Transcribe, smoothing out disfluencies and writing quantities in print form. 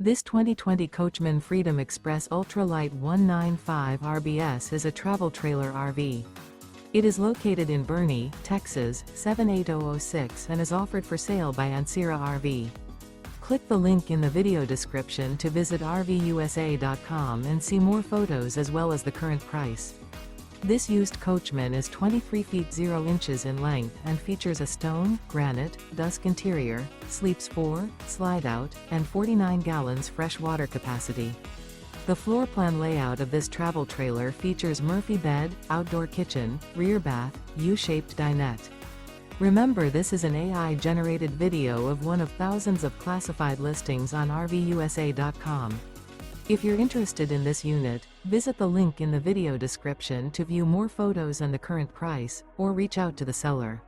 This 2020 Coachmen Freedom Express Ultralight 195 RBS is a travel trailer RV. It is located in Boerne, Texas, 78006 and is offered for sale by Ancira RV. Click the link in the video description to visit RVUSA.com and see more photos as well as the current price. This used coachman is 23 feet 0 inches in length and features a stone, granite, Dusk interior, sleeps 4, Slideout, and 49 gallons fresh water capacity. The floor plan layout of this travel trailer features Murphy bed, outdoor kitchen, rear bath, U-shaped dinette. Remember, this is an AI-generated video of one of thousands of classified listings on RVUSA.com. If you're interested in this unit, visit the link in the video description to view more photos and the current price, or reach out to the seller.